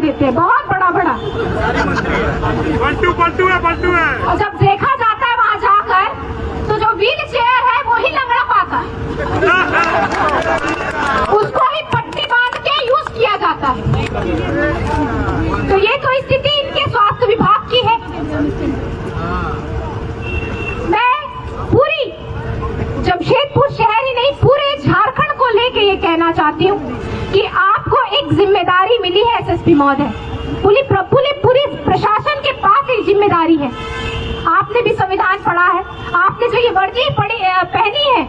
देते हैं, बहुत बड़ा बड़ा पलटू है। और जब देखा जाता है वहाँ जाकर तो जो व्हील चेयर है वो ही लंगड़ा पाता है, उसको ही पट्टी बांध के यूज किया जाता है। तो ये तो स्थिति इनके स्वास्थ्य विभाग की है। मैं पूरी जमशेदपुर शहर ही नहीं पूरे झारखंड को लेके ये कहना चाहती हूँ कि आपको एक जिम्मेदारी मिली है एसएसपी महोदय, पूरी प्रशासन के पास एक जिम्मेदारी है। आपने भी संविधान पढ़ा है, आपने जो ये वर्दी पहनी है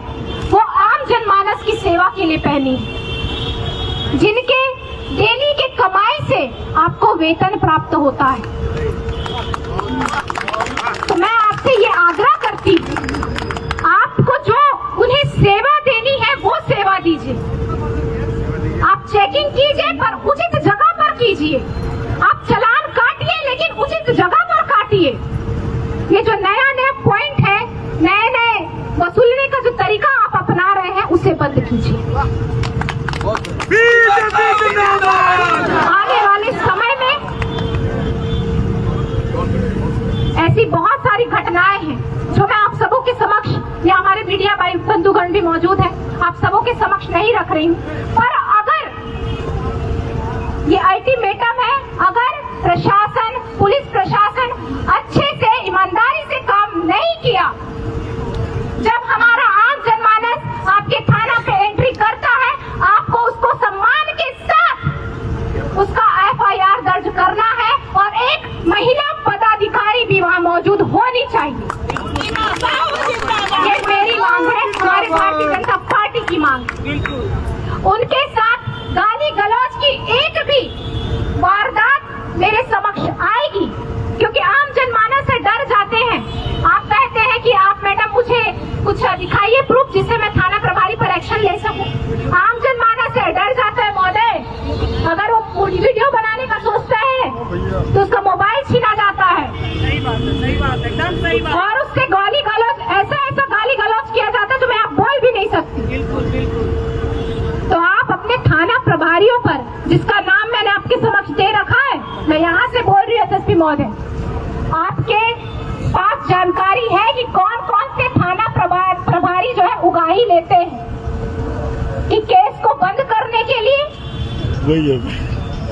वो आम जनमानस की सेवा के लिए पहनी है, जिनके डेली के कमाई से आपको वेतन प्राप्त होता है। तो मैं आपसे ये आग्रह करती हूँ, आपको जो उन्हें सेवा देनी है वो सेवा दीजिए। आप चेकिंग कीजिए पर उचित जगह पर कीजिए, आप चालान काटिए लेकिन उचित जगह पर काटिए। ये जो नया पॉइंट है, नए वसूलने का जो तरीका आप अपना रहे हैं उसे बंद कीजिए। आने वाले समय में ऐसी बहुत सारी घटनाएं हैं जो मैं आप सबों के समक्ष, या हमारे मीडिया भाई बंधुगण भी मौजूद है, आप सबों के समक्ष नहीं रख रही हूँ। पर अगर ये अल्टीमेटम है, अगर प्रशासन, पुलिस प्रशासन अच्छे से ईमानदारी से काम नहीं किया, जब हमारा आम जनमानस आपके थाना पे एंट्री करता है, आपको उसको सम्मान के साथ उसका एफआईआर दर्ज करना है और एक महिला पदाधिकारी भी वहाँ मौजूद होनी चाहिए। ये मेरी मांग है, हमारी भारतीय जनता पार्टी की मांग। उनके साथ गाली गलौज की एक भी वारदात मेरे समक्ष आएगी, क्योंकि आम जनमानस से डर जाते हैं। आप कहते हैं कि आप मैडम मुझे कुछ दिखाइए प्रूफ जिससे मैं थाना प्रभारी पर एक्शन ले सकूं। आम जनमानस से डर जाता है महोदय। अगर वो वीडियो बनाने का सोचता है तो उसका मोबाइल छीना जाता है। सही बात, एकदम सही बात। और उससे गाली गलौज, ऐसा गाली गलौज किया जाता है जो मैं आप बोल भी नहीं सकती। बिल्कुल। तो आप अपने थाना प्रभारियों पर, जिसका नाम मैंने आपके समक्ष दे रखा है, मैं यहाँ से बोल रही हूँ एसएसपी महोदय, आपके पास जानकारी है कि कौन कौन से थाना प्रभारी जो है उगाही लेते हैं कि केस को बंद करने के लिए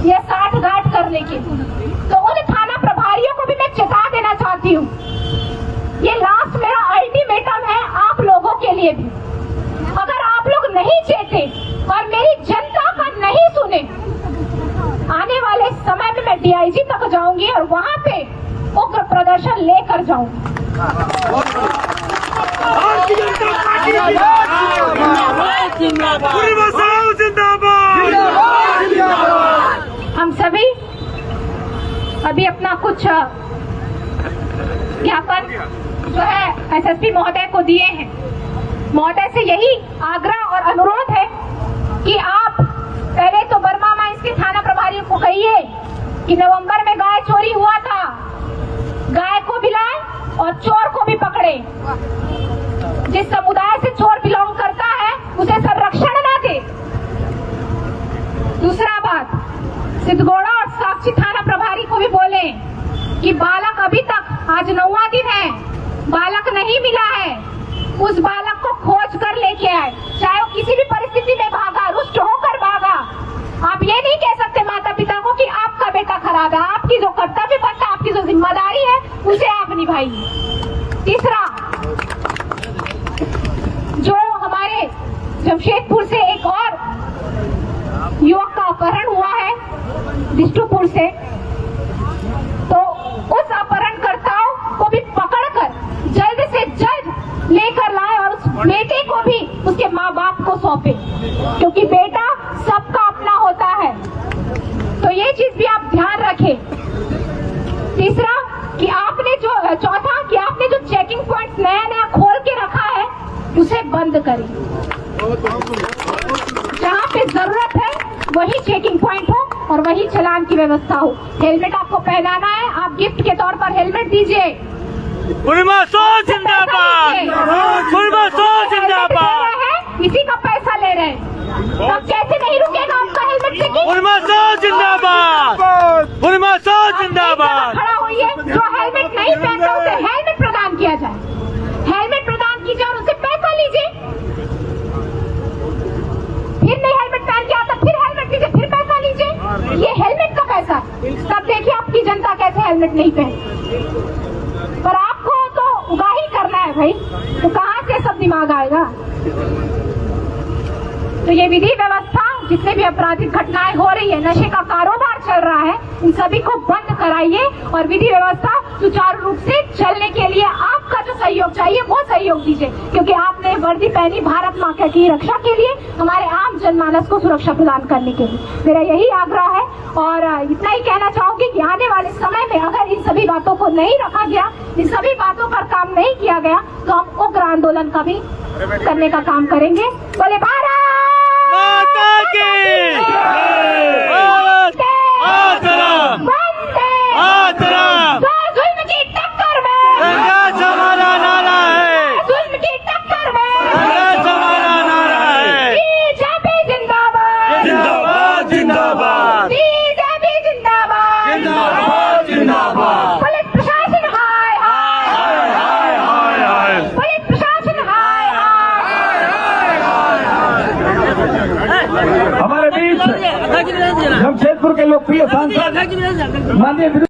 या साठगांठ करने के लिए। तो उन थाना प्रभारियों को भी मैं चेता देना चाहती हूँ, ये लास्ट मेरा अल्टीमेटम है आप लोगों के लिए भी। अगर आप लोग नहीं चेते और मेरी जनता का नहीं सुने, आने वाले समय में मैं डीआईजी तक जाऊंगी और वहाँ पे उग्र प्रदर्शन लेकर जाऊंगी। हम सभी अभी अपना कुछ ज्ञापन जो है एसएसपी महोदय को दिए हैं। महोदय से यही आग्रह और अनुरोध है कि आप पहले तो बर्मा माइंस के थाना प्रभारियों को कहिए कि नवंबर में गाय चोरी हुआ था, गाय को भी लाए और चोर को भी पकड़े। जिस समुदाय से चोर बिलोंग करता है उसे संरक्षण ना दे। दूसरा बात, सिद्धगोड़ा और साक्षी थाना प्रभारी को भी बोले कि बालक अभी तक, आज 9वां दिन है, बालक नहीं मिला है, उस बालक को खोज कर लेके आए, चाहे वो किसी भी परिस्थिति में भागा, रुष्ट होकर भागा। आप ये नहीं कह सकते माता पिता को कि आपका बेटा खराब है। आपकी जो कर्तव्य पथ है, आपकी जो जिम्मेदारी है, उसे आप निभाइए। तीसरा, जो हमारे जमशेदपुर से एक और युवक का अपहरण हुआ है बिष्टुपुर से, तो उस अपहरणकर्ताओं को भी पकड़कर जल्द से जल्द लेकर लाए और उस बेटे को भी उसके माँ बाप को सौंपे, क्योंकि बेटा सबका अपना होता है। तो ये चीज भी आप ध्यान रखें। तीसरा कि आपने जो, चौथा कि आपने जो चेकिंग पॉइंट नया खोल के रखा है उसे बंद करें। जहाँ पे जरूरत है वही चेकिंग पॉइंट हो और वही चालान की व्यवस्था हो। हेलमेट आपको पहनाना है, आप गिफ्ट के तौर पर हेलमेट दीजिए। इसी का पैसा ले रहे हैं, अब कैसे नहीं रुकेगा आपका हेलमेट चेकिंग? हेलमेट नहीं पहनते। पर आपको तो उगाही करना है भाई, तो कहाँ से सब दिमाग आएगा। तो ये विधि व्यवस्था, जितने भी आपराधिक घटनाएं हो रही है, नशे का कारोबार चल रहा है, इन सभी को बंद कराइए और विधि व्यवस्था सुचारू रूप से चलने के लिए आपका जो सहयोग चाहिए वो सहयोग दीजिए, क्योंकि आपने वर्दी पहनी भारत माँ की रक्षा के लिए, हमारे आम जनमानस को सुरक्षा प्रदान करने के लिए। मेरा यही आग्रह है और इतना ही कहना चाहूंगी कि आने वाले समय में अगर इन सभी बातों को नहीं रखा गया, इन सभी बातों पर काम नहीं किया गया, तो हम उग्र आंदोलन का भी करने का काम करेंगे। बोले भारत माता की भारत मातरम मातरम। जुल्म की टक्कर में संघर्ष हमारा नारा है, जुल्म की टक्कर में संघर्ष हमारा नारा है। बीजेपी जिंदाबाद जिंदाबाद जिंदाबाद बीजेपी जिंदाबाद जिंदाबाद जिंदाबाद। पुलिस प्रशासन हाय हाय हाय हाय हाय। पुलिस प्रशासन हाय हमारे बीच जमशेदपुर के लोकप्रिय सांसद माननीय